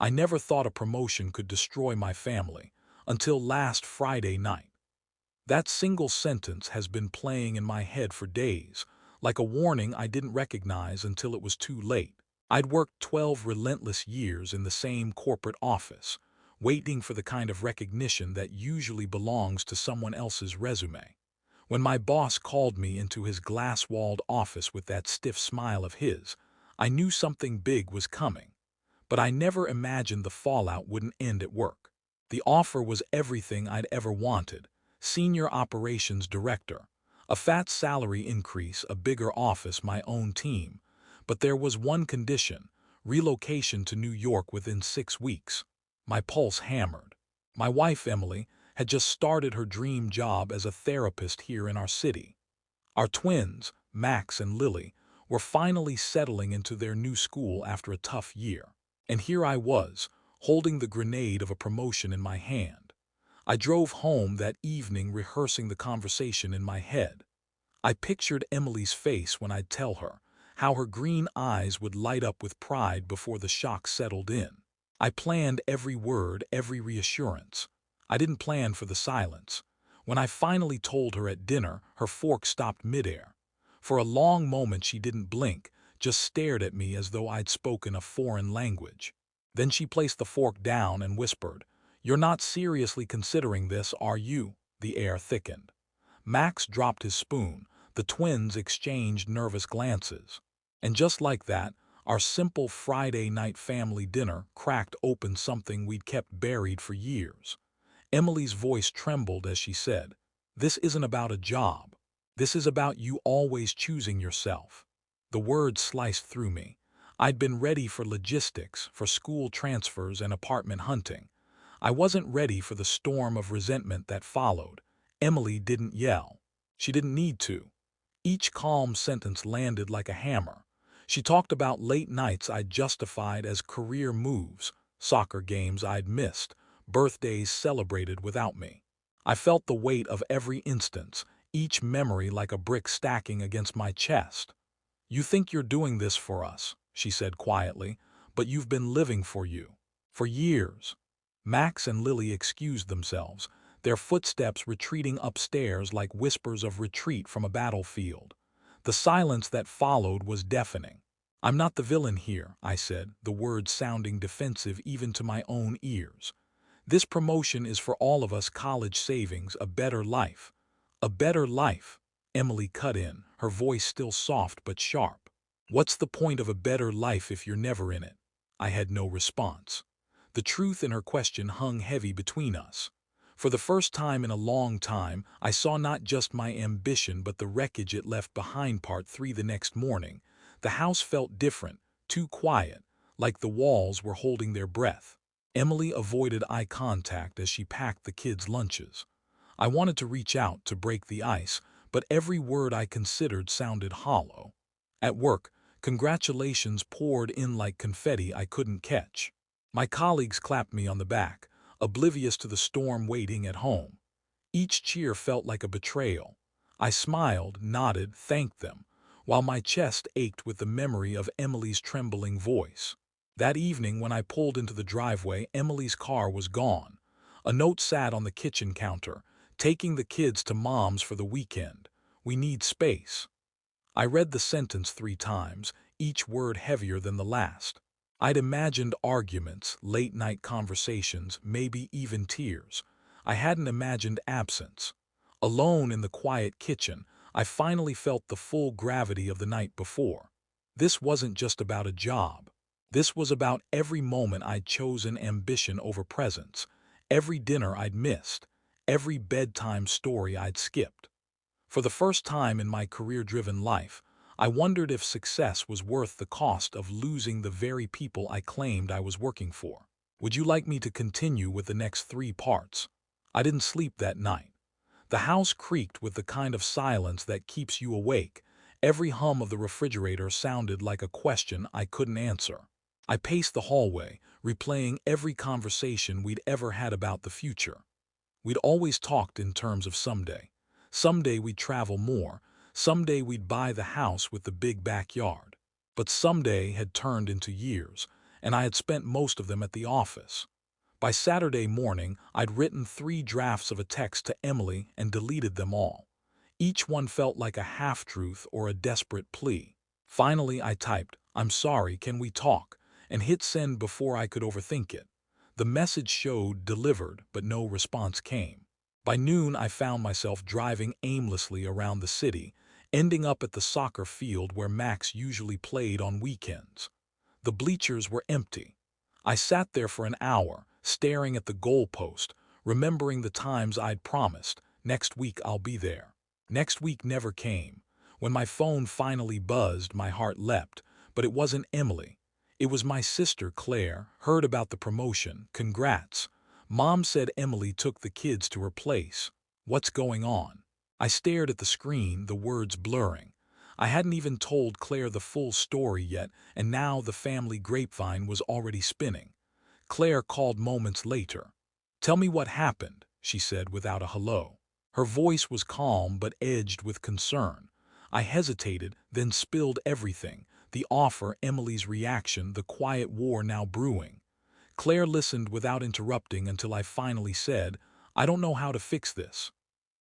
I never thought a promotion could destroy my family until last Friday night. That single sentence has been playing in my head for days, like a warning I didn't recognize until it was too late. I'd worked 12 relentless years in the same corporate office, waiting for the kind of recognition that usually belongs to someone else's resume. When my boss called me into his glass-walled office with that stiff smile of his, I knew something big was coming. But I never imagined the fallout wouldn't end at work. The offer was everything I'd ever wanted: senior operations director, a fat salary increase, a bigger office, my own team. But there was one condition: relocation to New York within 6 weeks. My pulse hammered. My wife, Emily, had just started her dream job as a therapist here in our city. Our twins, Max and Lily, were finally settling into their new school after a tough year. And here I was, holding the grenade of a promotion in my hand. I drove home that evening rehearsing the conversation in my head. I pictured Emily's face when I'd tell her, how her green eyes would light up with pride before the shock settled in. I planned every word, every reassurance. I didn't plan for the silence. When I finally told her at dinner, her fork stopped midair. For a long moment she didn't blink, just stared at me as though I'd spoken a foreign language. Then she placed the fork down and whispered, "You're not seriously considering this, are you?" The air thickened. Max dropped his spoon. The twins exchanged nervous glances. And just like that, our simple Friday night family dinner cracked open something we'd kept buried for years. Emily's voice trembled as she said, "This isn't about a job. This is about you always choosing yourself." The words sliced through me. I'd been ready for logistics, for school transfers and apartment hunting. I wasn't ready for the storm of resentment that followed. Emily didn't yell. She didn't need to. Each calm sentence landed like a hammer. She talked about late nights I'd justified as career moves, soccer games I'd missed, birthdays celebrated without me. I felt the weight of every instance, each memory like a brick stacking against my chest. "You think you're doing this for us," she said quietly, "but you've been living for you. For years." Max and Lily excused themselves, their footsteps retreating upstairs like whispers of retreat from a battlefield. The silence that followed was deafening. "I'm not the villain here," I said, the words sounding defensive even to my own ears. "This promotion is for all of us, college savings, a better life." "A better life," Emily cut in, her voice still soft but sharp. "What's the point of a better life if you're never in it?" I had no response. The truth in her question hung heavy between us. For the first time in a long time, I saw not just my ambition but the wreckage it left behind. Part 3. The next morning, the house felt different, too quiet, like the walls were holding their breath. Emily avoided eye contact as she packed the kids' lunches. I wanted to reach out to break the ice, but every word I considered sounded hollow. At work, congratulations poured in like confetti I couldn't catch. My colleagues clapped me on the back, oblivious to the storm waiting at home. Each cheer felt like a betrayal. I smiled, nodded, thanked them, while my chest ached with the memory of Emily's trembling voice. That evening when I pulled into the driveway, Emily's car was gone. A note sat on the kitchen counter, "Taking the kids to Mom's for the weekend. We need space." I read the sentence 3 times, each word heavier than the last. I'd imagined arguments, late-night conversations, maybe even tears. I hadn't imagined absence. Alone in the quiet kitchen, I finally felt the full gravity of the night before. This wasn't just about a job. This was about every moment I'd chosen ambition over presence, every dinner I'd missed, every bedtime story I'd skipped. For the first time in my career-driven life, I wondered if success was worth the cost of losing the very people I claimed I was working for. Would you like me to continue with the next 3 parts? I didn't sleep that night. The house creaked with the kind of silence that keeps you awake. Every hum of the refrigerator sounded like a question I couldn't answer. I paced the hallway, replaying every conversation we'd ever had about the future. We'd always talked in terms of someday. Someday we'd travel more. Someday we'd buy the house with the big backyard. But someday had turned into years, and I had spent most of them at the office. By Saturday morning, I'd written 3 drafts of a text to Emily and deleted them all. Each one felt like a half-truth or a desperate plea. Finally, I typed, "I'm sorry, can we talk?" and hit send before I could overthink it. The message showed delivered, but no response came. By noon, I found myself driving aimlessly around the city, ending up at the soccer field where Max usually played on weekends. The bleachers were empty. I sat there for an hour, staring at the goalpost, remembering the times I'd promised, "Next week I'll be there." Next week never came. When my phone finally buzzed, my heart leapt, but it wasn't Emily. It was my sister Claire. "Heard about the promotion. Congrats. Mom said Emily took the kids to her place. What's going on?" I stared at the screen, the words blurring. I hadn't even told Claire the full story yet, and now the family grapevine was already spinning. Claire called moments later. "Tell me what happened," she said without a hello. Her voice was calm but edged with concern. I hesitated, then spilled everything: the offer, Emily's reaction, the quiet war now brewing. Claire listened without interrupting until I finally said, "I don't know how to fix this."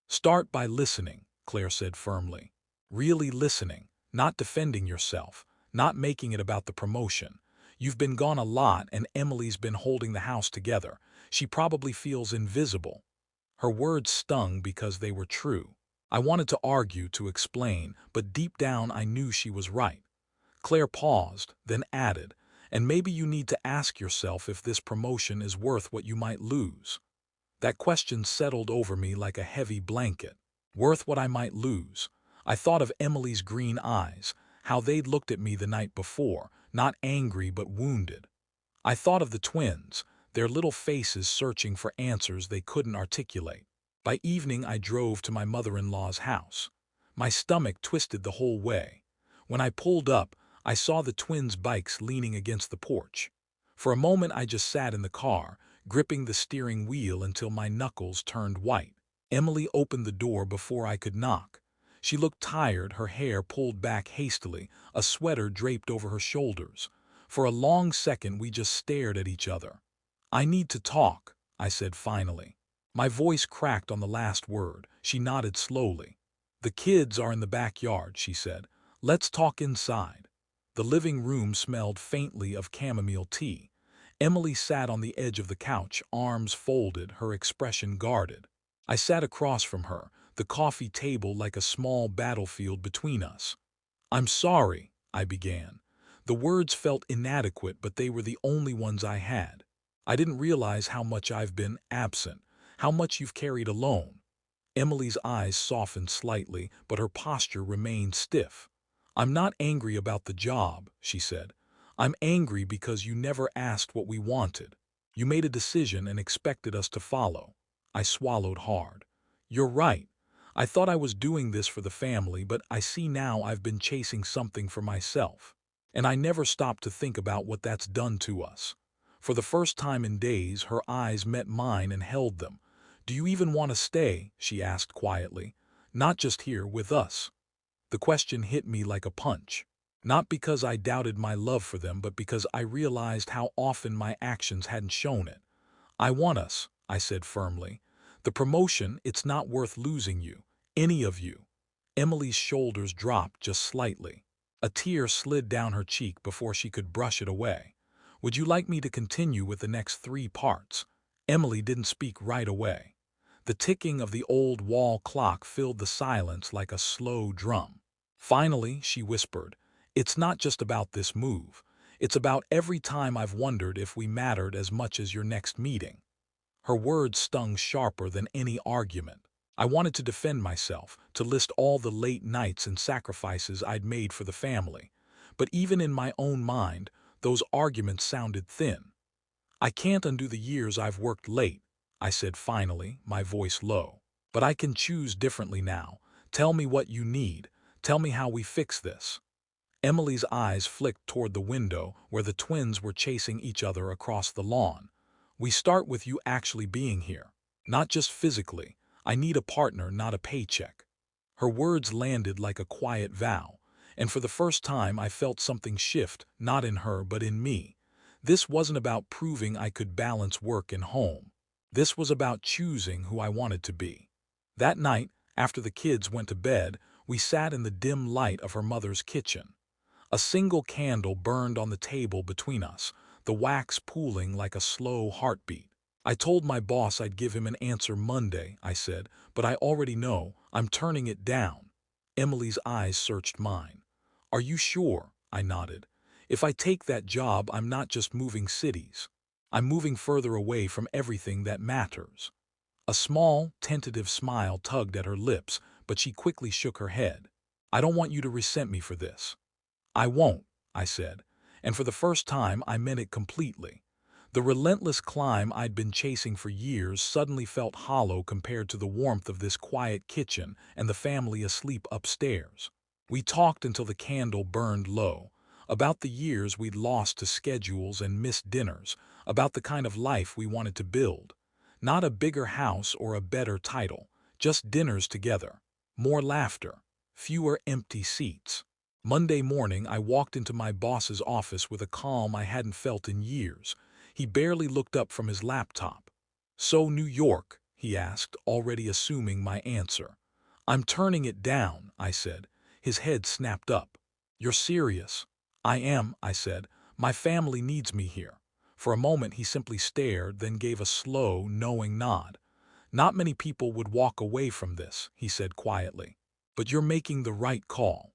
"Start by listening," Claire said firmly. "Really listening, not defending yourself, not making it about the promotion. You've been gone a lot and Emily's been holding the house together. She probably feels invisible." Her words stung because they were true. I wanted to argue, to explain, but deep down I knew she was right. Claire paused, then added, "And maybe you need to ask yourself if this promotion is worth what you might lose." That question settled over me like a heavy blanket. Worth what I might lose. I thought of Emily's green eyes, how they'd looked at me the night before, not angry but wounded. I thought of the twins, their little faces searching for answers they couldn't articulate. By evening, I drove to my mother-in-law's house. My stomach twisted the whole way. When I pulled up, I saw the twins' bikes leaning against the porch. For a moment, I just sat in the car, gripping the steering wheel until my knuckles turned white. Emily opened the door before I could knock. She looked tired, her hair pulled back hastily, a sweater draped over her shoulders. For a long second, we just stared at each other. "I need to talk," I said finally. My voice cracked on the last word. She nodded slowly. "The kids are in the backyard," she said. "Let's talk inside." The living room smelled faintly of chamomile tea. Emily sat on the edge of the couch, arms folded, her expression guarded. I sat across from her, the coffee table like a small battlefield between us. "I'm sorry," I began. The words felt inadequate, but they were the only ones I had. "I didn't realize how much I've been absent, how much you've carried alone." Emily's eyes softened slightly, but her posture remained stiff. "I'm not angry about the job," she said. "I'm angry because you never asked what we wanted. You made a decision and expected us to follow." I swallowed hard. "You're right. I thought I was doing this for the family, but I see now I've been chasing something for myself. And I never stopped to think about what that's done to us." For the first time in days, her eyes met mine and held them. "Do you even want to stay?" she asked quietly. "Not just here with us." The question hit me like a punch. Not because I doubted my love for them, but because I realized how often my actions hadn't shown it. "I want us," I said firmly. "The promotion, it's not worth losing you. Any of you." Emily's shoulders dropped just slightly. A tear slid down her cheek before she could brush it away. "Would you like me to continue with the next 3 parts?" Emily didn't speak right away. The ticking of the old wall clock filled the silence like a slow drum. Finally, she whispered, "It's not just about this move. It's about every time I've wondered if we mattered as much as your next meeting." Her words stung sharper than any argument. I wanted to defend myself, to list all the late nights and sacrifices I'd made for the family. But even in my own mind, those arguments sounded thin. "I can't undo the years I've worked late," I said finally, my voice low. "But I can choose differently now. Tell me what you need. Tell me how we fix this." Emily's eyes flicked toward the window where the twins were chasing each other across the lawn. "We start with you actually being here. Not just physically. I need a partner, not a paycheck." Her words landed like a quiet vow, and for the first time I felt something shift, not in her but in me. This wasn't about proving I could balance work and home. This was about choosing who I wanted to be. That night, after the kids went to bed, we sat in the dim light of her mother's kitchen. A single candle burned on the table between us, the wax pooling like a slow heartbeat. I told my boss I'd give him an answer Monday, I said, but I already know, I'm turning it down. Emily's eyes searched mine. Are you sure? I nodded. If I take that job, I'm not just moving cities. I'm moving further away from everything that matters. A small, tentative smile tugged at her lips, but she quickly shook her head. I don't want you to resent me for this. I won't, I said, and for the first time I meant it completely. The relentless climb I'd been chasing for years suddenly felt hollow compared to the warmth of this quiet kitchen and the family asleep upstairs. We talked until the candle burned low, about the years we'd lost to schedules and missed dinners, about the kind of life we wanted to build. Not a bigger house or a better title, just dinners together, more laughter, fewer empty seats. Monday morning, I walked into my boss's office with a calm I hadn't felt in years. He barely looked up from his laptop. "So, New York?" he asked, already assuming my answer. "I'm turning it down," I said. His head snapped up. "You're serious?" "I am," I said. "My family needs me here." For a moment he simply stared, then gave a slow, knowing nod. "Not many people would walk away from this," he said quietly. "But you're making the right call."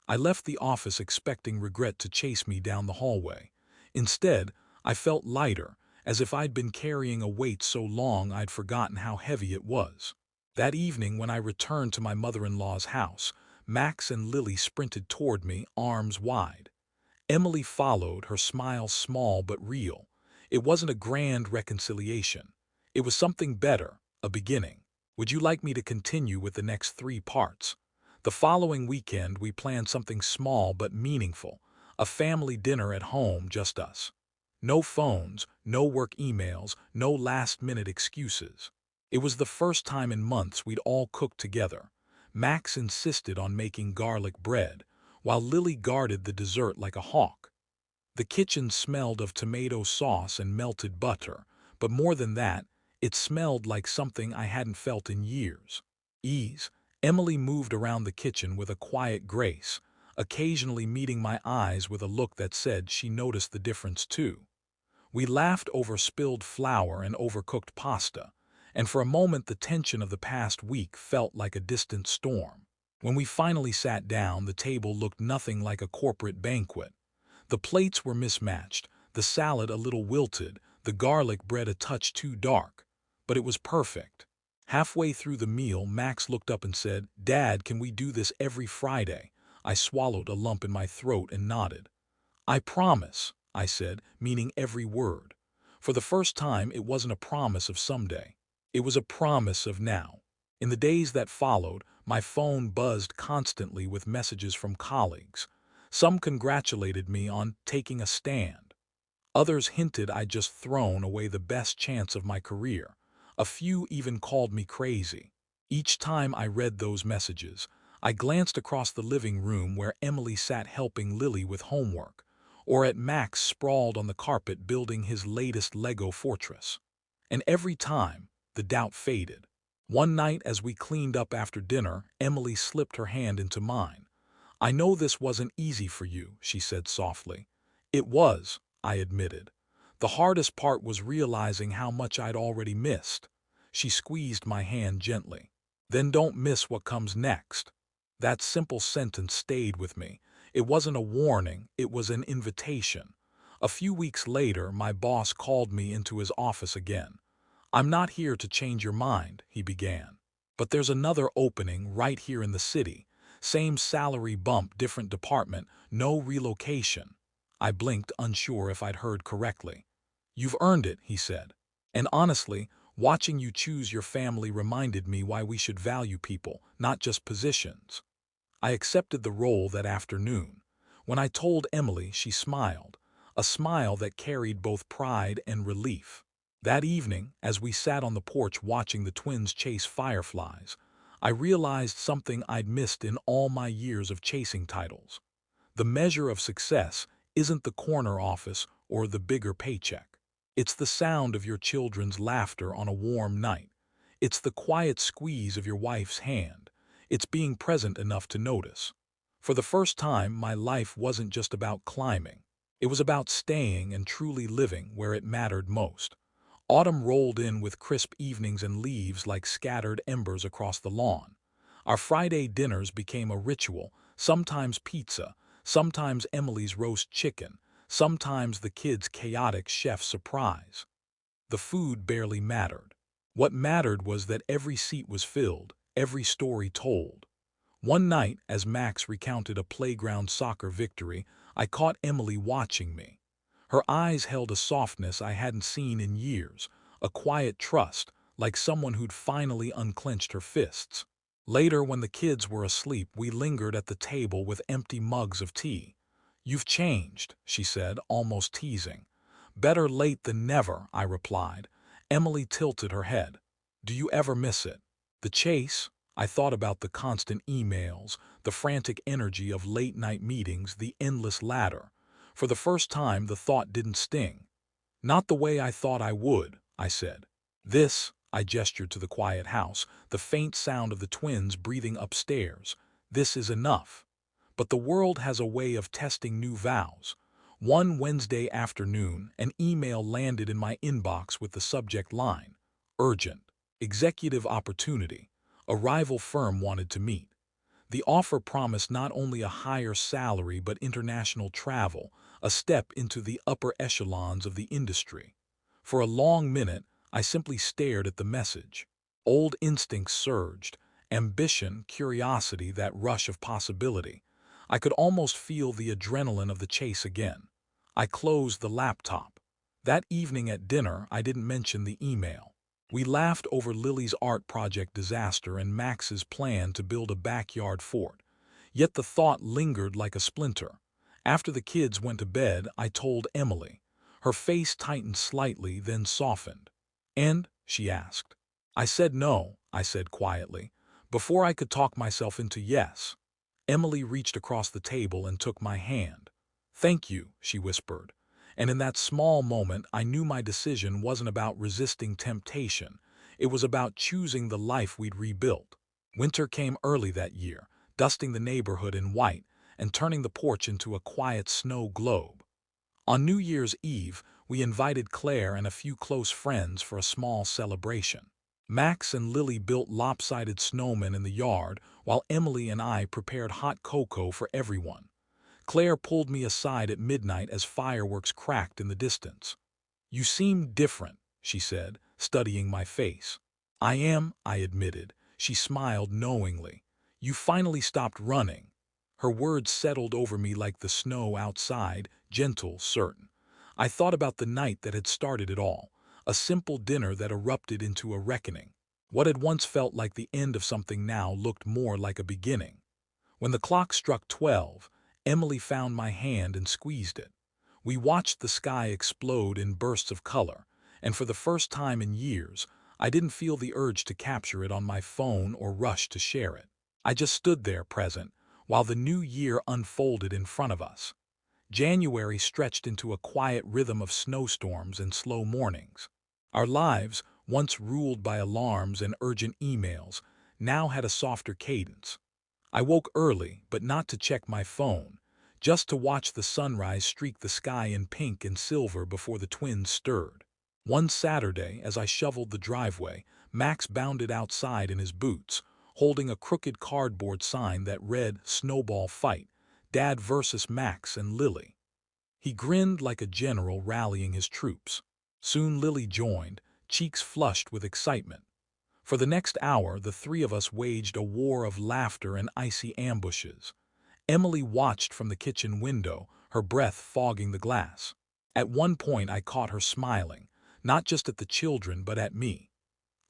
I left the office expecting regret to chase me down the hallway. Instead, I felt lighter, as if I'd been carrying a weight so long I'd forgotten how heavy it was. That evening, when I returned to my mother-in-law's house, Max and Lily sprinted toward me, arms wide. Emily followed, her smile small but real. It wasn't a grand reconciliation. It was something better, a beginning. "Would you like me to continue with the next 3 parts?" The following weekend, we planned something small but meaningful, a family dinner at home, just us. No phones, no work emails, no last-minute excuses. It was the first time in months we'd all cooked together. Max insisted on making garlic bread, while Lily guarded the dessert like a hawk. The kitchen smelled of tomato sauce and melted butter, but more than that, it smelled like something I hadn't felt in years. Ease. Emily moved around the kitchen with a quiet grace, occasionally meeting my eyes with a look that said she noticed the difference too. We laughed over spilled flour and overcooked pasta, and for a moment the tension of the past week felt like a distant storm. When we finally sat down, the table looked nothing like a corporate banquet. The plates were mismatched, the salad a little wilted, the garlic bread a touch too dark. But it was perfect. Halfway through the meal, Max looked up and said, "Dad, can we do this every Friday?" I swallowed a lump in my throat and nodded. "I promise," I said, meaning every word. For the first time, it wasn't a promise of someday. It was a promise of now. In the days that followed, my phone buzzed constantly with messages from colleagues. Some congratulated me on taking a stand. Others hinted I'd just thrown away the best chance of my career. A few even called me crazy. Each time I read those messages, I glanced across the living room where Emily sat helping Lily with homework, or at Max sprawled on the carpet building his latest Lego fortress. And every time, the doubt faded. One night as we cleaned up after dinner, Emily slipped her hand into mine. "I know this wasn't easy for you," she said softly. "It was," I admitted. "The hardest part was realizing how much I'd already missed." She squeezed my hand gently. "Then don't miss what comes next." That simple sentence stayed with me. It wasn't a warning, it was an invitation. A few weeks later, my boss called me into his office again. "I'm not here to change your mind," he began. "But there's another opening right here in the city. Same salary bump, different department, no relocation." I blinked, unsure if I'd heard correctly. "You've earned it," he said. "And honestly, watching you choose your family reminded me why we should value people, not just positions." I accepted the role that afternoon. When I told Emily, she smiled, a smile that carried both pride and relief. That evening, as we sat on the porch watching the twins chase fireflies, I realized something I'd missed in all my years of chasing titles. The measure of success isn't the corner office or the bigger paycheck. It's the sound of your children's laughter on a warm night. It's the quiet squeeze of your wife's hand. It's being present enough to notice. For the first time, my life wasn't just about climbing. It was about staying and truly living where it mattered most. Autumn rolled in with crisp evenings and leaves like scattered embers across the lawn. Our Friday dinners became a ritual, sometimes pizza, sometimes Emily's roast chicken, sometimes the kids' chaotic chef surprise. The food barely mattered. What mattered was that every seat was filled, every story told. One night, as Max recounted a playground soccer victory, I caught Emily watching me. Her eyes held a softness I hadn't seen in years, a quiet trust, like someone who'd finally unclenched her fists. Later, when the kids were asleep, we lingered at the table with empty mugs of tea. "You've changed," she said, almost teasing. "Better late than never," I replied. Emily tilted her head. "Do you ever miss it? The chase?" I thought about the constant emails, the frantic energy of late-night meetings, the endless ladder. For the first time, the thought didn't sting. "Not the way I thought I would," I said. "This," I gestured to the quiet house, the faint sound of the twins breathing upstairs, "this is enough." But the world has a way of testing new vows. One Wednesday afternoon, an email landed in my inbox with the subject line, "Urgent. Executive opportunity. A rival firm wanted to meet." The offer promised not only a higher salary but international travel, a step into the upper echelons of the industry. For a long minute, I simply stared at the message. Old instincts surged, ambition, curiosity, that rush of possibility. I could almost feel the adrenaline of the chase again. I closed the laptop. That evening at dinner, I didn't mention the email. We laughed over Lily's art project disaster and Max's plan to build a backyard fort. Yet the thought lingered like a splinter. After the kids went to bed, I told Emily. Her face tightened slightly, then softened. "And?" she asked. "I said no," I said quietly, before I could talk myself into yes. Emily reached across the table and took my hand. "Thank you," she whispered. And in that small moment, I knew my decision wasn't about resisting temptation. It was about choosing the life we'd rebuilt. Winter came early that year, dusting the neighborhood in white and turning the porch into a quiet snow globe. On New Year's Eve, we invited Claire and a few close friends for a small celebration. Max and Lily built lopsided snowmen in the yard, while Emily and I prepared hot cocoa for everyone. Claire pulled me aside at midnight as fireworks cracked in the distance. "You seem different," she said, studying my face. "I am," I admitted. She smiled knowingly. "You finally stopped running." Her words settled over me like the snow outside, gentle, certain. I thought about the night that had started it all, a simple dinner that erupted into a reckoning. What had once felt like the end of something now looked more like a beginning. When the clock struck 12, Emily found my hand and squeezed it. We watched the sky explode in bursts of color, and for the first time in years, I didn't feel the urge to capture it on my phone or rush to share it. I just stood there present, while the new year unfolded in front of us. January stretched into a quiet rhythm of snowstorms and slow mornings. Our lives, once ruled by alarms and urgent emails, now had a softer cadence. I woke early, but not to check my phone, just to watch the sunrise streak the sky in pink and silver before the twins stirred. One Saturday, as I shoveled the driveway, Max bounded outside in his boots, holding a crooked cardboard sign that read "Snowball Fight, Dad versus Max and Lily." He grinned like a general rallying his troops. Soon Lily joined, cheeks flushed with excitement. For the next hour, the three of us waged a war of laughter and icy ambushes. Emily watched from the kitchen window, her breath fogging the glass. At one point, I caught her smiling, not just at the children but at me.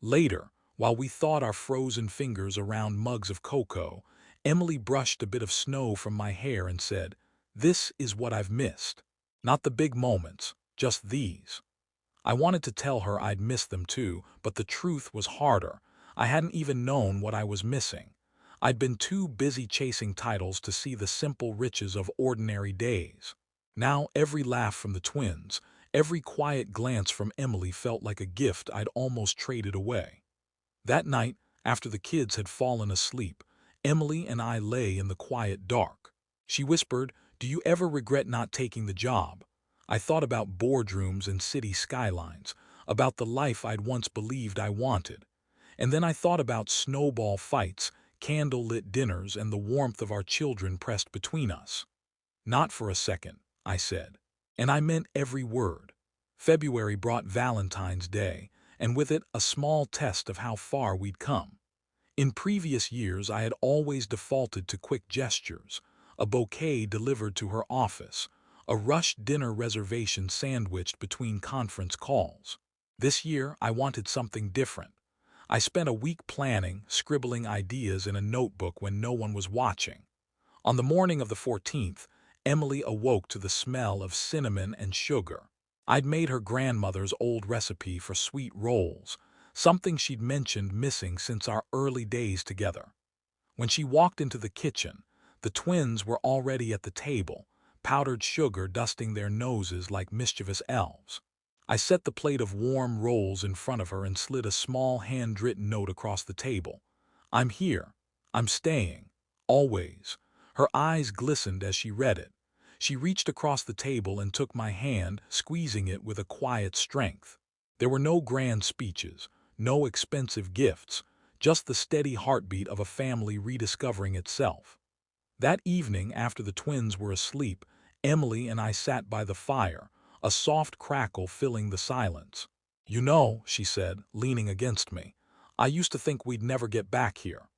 Later, while we thawed our frozen fingers around mugs of cocoa, Emily brushed a bit of snow from my hair and said, "This is what I've missed. Not the big moments, just these." I wanted to tell her I'd missed them too, but the truth was harder. I hadn't even known what I was missing. I'd been too busy chasing titles to see the simple riches of ordinary days. Now every laugh from the twins, every quiet glance from Emily felt like a gift I'd almost traded away. That night, after the kids had fallen asleep, Emily and I lay in the quiet dark. She whispered, "Do you ever regret not taking the job?" I thought about boardrooms and city skylines, about the life I'd once believed I wanted. And then I thought about snowball fights, candle-lit dinners, and the warmth of our children pressed between us. "Not for a second," I said. And I meant every word. February brought Valentine's Day, and with it a small test of how far we'd come. In previous years I had always defaulted to quick gestures, a bouquet delivered to her office, a rushed dinner reservation sandwiched between conference calls. This year I wanted something different. I spent a week planning, scribbling ideas in a notebook when no one was watching. On the morning of the 14th, Emily awoke to the smell of cinnamon and sugar. I'd made her grandmother's old recipe for sweet rolls, something she'd mentioned missing since our early days together. When she walked into the kitchen, the twins were already at the table, powdered sugar dusting their noses like mischievous elves. I set the plate of warm rolls in front of her and slid a small handwritten note across the table. "I'm here. I'm staying. Always." Her eyes glistened as she read it. She reached across the table and took my hand, squeezing it with a quiet strength. There were no grand speeches, no expensive gifts, just the steady heartbeat of a family rediscovering itself. That evening, after the twins were asleep, Emily and I sat by the fire, a soft crackle filling the silence. "You know," she said, leaning against me, "I used to think we'd never get back here.